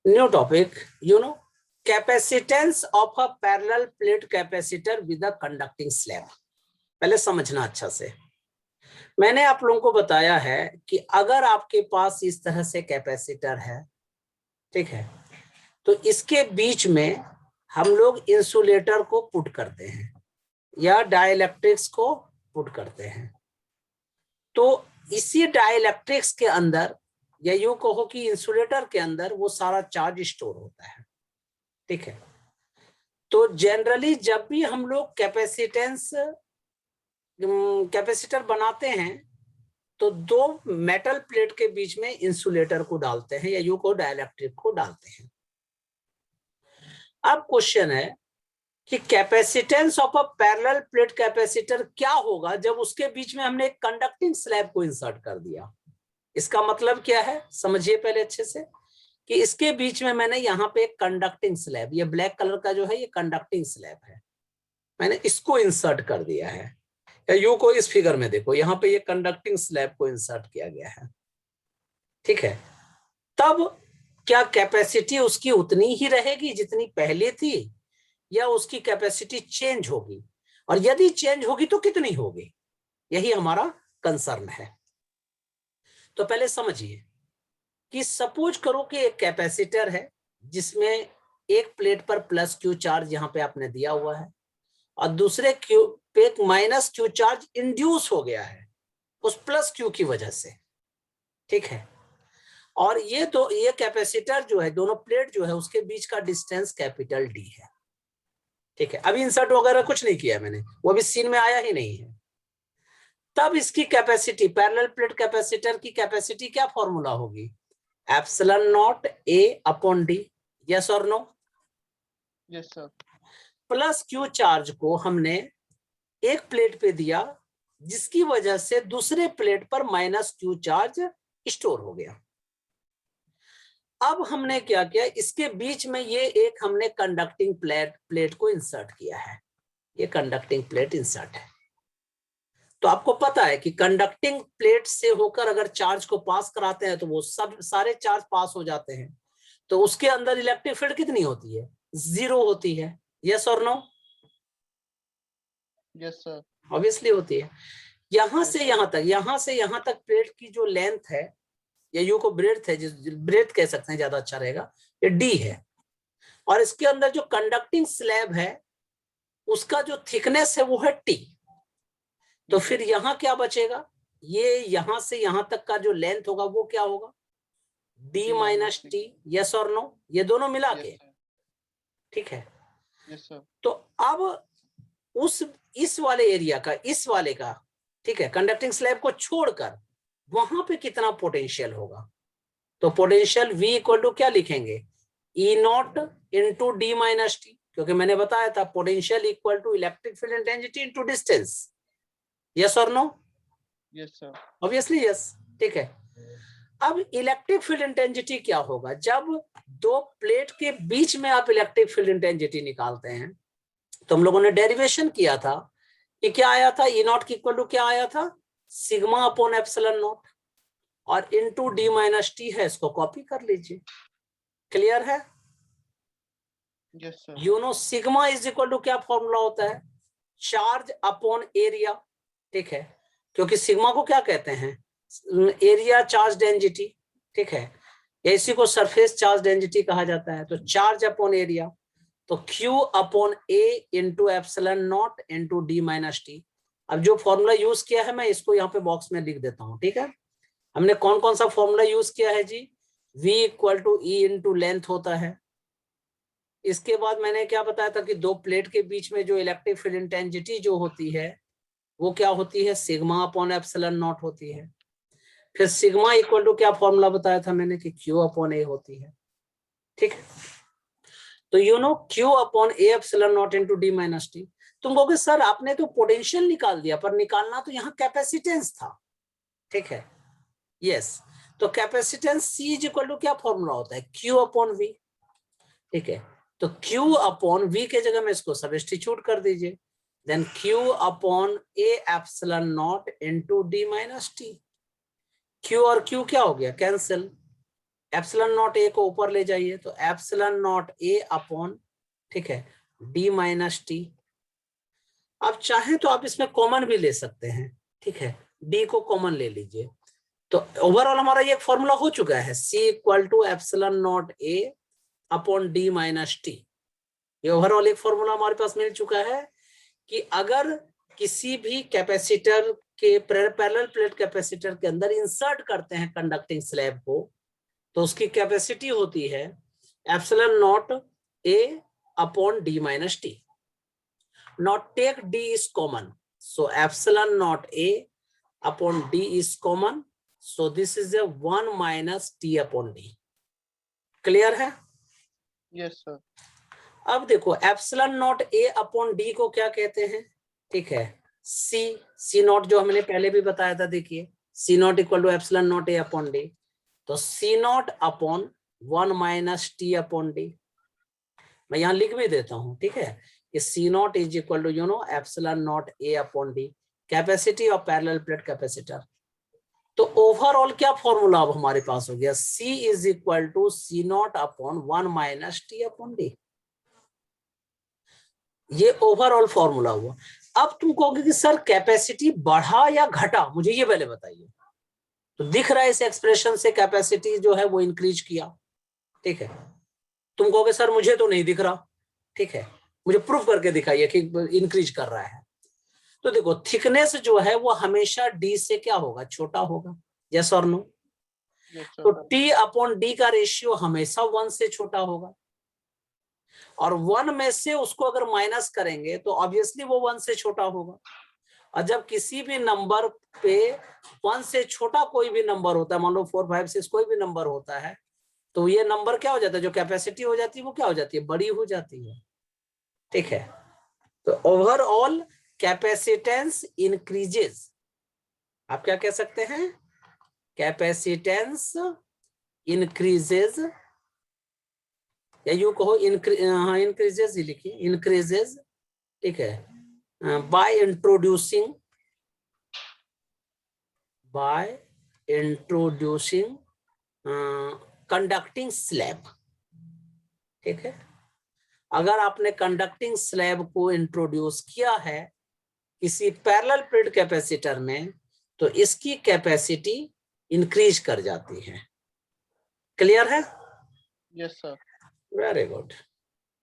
New topic, you know, capacitance of a parallel plate capacitor with a conducting slab. पहले समझना अच्छा से। मैंने आप लोगों को बताया है कि अगर आपके पास इस तरह से कैपेसिटर है, ठीक है, तो इसके बीच में हम लोग इंसुलेटर को पुट करते हैं या डाइलेक्ट्रिक्स को पुट करते हैं। तो इसी डाइलेक्ट्रिक्स के अंदर या यूं कहो कि इंसुलेटर के अंदर वो सारा चार्ज स्टोर होता है, ठीक है। तो जनरली जब भी हम लोग कैपेसिटर बनाते हैं तो दो मेटल प्लेट के बीच में इंसुलेटर को डालते हैं या यूं को डाइलेक्ट्रिक को डालते हैं। अब क्वेश्चन है कि capacitance of a parallel plate capacitor क्या होगा जब उसके बीच में हमने एक कंडक्टिंग स्लैब को इंसर्ट कर दिया। इसका मतलब क्या है, समझिए पहले अच्छे से कि इसके बीच में मैंने यहाँ पे एक कंडक्टिंग स्लैब, ये ब्लैक कलर का जो है ये कंडक्टिंग स्लैब है, मैंने इसको इंसर्ट कर दिया है। या यूं को इस फिगर में देखो, यहाँ पे ये कंडक्टिंग स्लैब को इंसर्ट किया गया है, ठीक है। तब क्या कैपेसिटी उसकी उतनी ही रहेगी जितनी पहले थी या उसकी कैपेसिटी चेंज होगी, और यदि चेंज होगी तो कितनी होगी, यही हमारा कंसर्न है। तो पहले समझिए कि सपोज करो कि एक कैपेसिटर है जिसमें एक प्लेट पर प्लस क्यू चार्ज यहां पे आपने दिया हुआ है और दूसरे क्यू पे माइनस क्यू चार्ज इंड्यूस हो गया है उस प्लस क्यू की वजह से, ठीक है। और ये कैपेसिटर जो है, दोनों प्लेट जो है उसके बीच का डिस्टेंस कैपिटल डी है, ठीक है। अभी इंसर्ट वगैरह कुछ नहीं किया मैंने, वो अभी सीन में आया ही नहीं है। तब इसकी कैपेसिटी, पैरेलल प्लेट कैपेसिटर की कैपेसिटी क्या फॉर्मूला होगी, epsilon not A upon D, yes और no? Yes sir. Plus Q charge को हमने एक प्लेट पे दिया जिसकी वजह से दूसरे प्लेट पर माइनस क्यू चार्ज स्टोर हो गया। अब हमने क्या किया, इसके बीच में ये एक हमने कंडक्टिंग प्लेट को इंसर्ट किया है, ये कंडक्टिंग प्लेट इंसर्ट है। तो आपको पता है कि कंडक्टिंग प्लेट से होकर अगर चार्ज को पास कराते हैं तो वो सब सारे चार्ज पास हो जाते हैं, तो उसके अंदर इलेक्ट्रिक फील्ड कितनी होती है, 0 होती है, यस और नो? Yes sir. ऑब्वियसली होती है। यहां से यहां तक प्लेट की जो लेंथ है या यू को ब्रेड्थ है, जिस ब्रेड्थ कह सकते हैं ज्यादा अच्छा रहेगा, ये डी है। और इसके अंदर जो कंडक्टिंग स्लैब है उसका जो थिकनेस है वो है टी। तो फिर यहाँ क्या बचेगा, ये यहां से यहां तक का जो लेंथ होगा वो क्या होगा, डी माइनस टी, यस और नो? ये दोनों मिला के, ठीक है। Yes sir. तो अब इस वाले एरिया का, इस वाले का, ठीक है, कंडक्टिंग स्लैब को छोड़कर वहां पे कितना पोटेंशियल होगा, तो पोटेंशियल V इक्वल टू क्या लिखेंगे, E not into D minus T, क्योंकि मैंने बताया था potential equal to electric field intensity into distance, yes और no? Yes sir. Obviously yes, ठीक है। अब इलेक्ट्रिक फील्ड इंटेंसिटी क्या होगा, जब दो प्लेट के बीच में आप इलेक्ट्रिक फील्ड इंटेंसिटी निकालते हैं तो हम लोगों ने डेरिवेशन किया था कि क्या आया था, ई नॉट की इक्वल टू क्या आया था, सिग्मा अपॉन एप्सिलॉन नॉट, और इनटू डी माइनस टी है, इसको कॉपी कर लीजिए। क्लियर है? Yes sir. You know sigma is equal to क्या फॉर्मूला होता है, चार्ज अपॉन एरिया, ठीक है, क्योंकि सिग्मा को क्या कहते हैं, एरिया चार्ज डेंसिटी, ठीक है, इसी को सरफेस चार्ज डेंसिटी कहा जाता है। तो चार्ज अपॉन एरिया, तो Q upon A into epsilon not into D minus T. अब जो फॉर्मूला यूज किया है मैं इसको यहाँ पे बॉक्स में लिख देता हूँ, ठीक है। हमने कौन कौन सा फॉर्मूला यूज किया है जी, V equal to E into length होता है। इसके बाद मैंने क्या बताया था कि दो प्लेट के बीच में जो इलेक्ट्रिक फील्ड इंटेंसिटी जो होती है वो क्या होती है, सिग्मा अपॉन एप्सिलॉन नॉट होती है। फिर सिग्मा इक्वल टू क्या फॉर्मूला बताया था मैंने कि Q अपॉन A होती है, ठीक है। तो you know Q upon A epsilon naught into D minus T. तुम कहोगे सर आपने तो पोटेंशियल निकाल दिया, पर निकालना तो यहाँ कैपेसिटेंस था, ठीक है, यस। तो capacitance C is equal to क्या फॉर्मूला होता है, Q अपॉन V, ठीक है। तो Q अपॉन V के जगह में इसको सब्स्टिट्यूट कर दीजिए, then Q upon A epsilon naught into D minus T. Q और Q क्या हो गया, कैंसिल, एप्सिलॉन नॉट ए को ऊपर ले जाइए तो एप्सिलॉन नॉट ए अपॉन, ठीक है, डी माइनस टी। आप चाहें तो आप इसमें कॉमन भी ले सकते हैं, ठीक है, डी को कॉमन ले लीजिए। तो ओवरऑल हमारा ये फॉर्मूला हो चुका है, C equal to epsilon not A upon D minus T. ये ओवरऑल एक फॉर्मूला हमारे पास मिल चुका है कि अगर किसी भी कैपेसिटर के पैरेलल प्लेट कैपेसिटर के अंदर इंसर्ट करते हैं कंडक्टिंग स्लैब को, तो उसकी कैपेसिटी होती है epsilon not A upon D minus T. Now take D is common, so epsilon naught A upon D is common, so this is a 1 minus T upon D. Clear है? Yes, sir. अब देखो epsilon naught A upon D को क्या कहते हैं, ठीक है, C not जो हमने पहले भी बताया था, देखिए C naught equal to epsilon naught A upon D, तो C naught upon 1 minus T upon D। मैं यहाँ लिख भी देता हूँ, ठीक है, C naught is equal to epsilon naught A upon D, capacity of parallel plate capacitor. तो ओवरऑल क्या फॉर्मूला अब हमारे पास हो गया, C is equal to C naught upon 1 minus T upon D। ये ओवरऑल फॉर्मूला हुआ। अब तुम कहोगे कि सर कैपेसिटी बढ़ा या घटा, मुझे ये पहले बताइए। तो दिख रहा है इस एक्सप्रेशन से कैपेसिटी जो है वो इंक्रीज किया, ठीक है। तुम कहोगे सर मुझे तो नहीं दिख रहा, ठीक है, मुझे प्रूफ करके दिखाइए कि इंक्रीज कर रहा है। तो देखो थिकनेस जो है वो हमेशा डी से क्या होगा, छोटा होगा, यस और नो। तो टी अपॉन डी का रेशियो हमेशा 1 से छोटा होगा, और 1 में से उसको अगर माइनस करेंगे तो ऑब्वियसली वो 1 से छोटा होगा। और जब किसी भी नंबर पे 1 से छोटा कोई भी नंबर होता है, मान लो 4, 5, 6 कोई भी नंबर होता है, तो ये नंबर क्या हो जाता है, जो कैपेसिटी हो जाती है वो क्या हो जाती है, बड़ी हो जाती है, ठीक है। तो ओवरऑल कैपेसिटेंस इंक्रीजेस, आप क्या कह सकते हैं, कैपेसिटेंस इंक्रीजेस, या यू कहो इंक्रीजेस ही लिखिए, इंक्रीजेस, ठीक है, बाय इंट्रोड्यूसिंग कंडक्टिंग स्लैब, ठीक है। अगर आपने कंडक्टिंग स्लैब को इंट्रोड्यूस किया है किसी पैरेलल प्लेट कैपेसिटर में, तो इसकी कैपेसिटी इंक्रीज कर जाती है। क्लियर है? Yes, sir. Very good.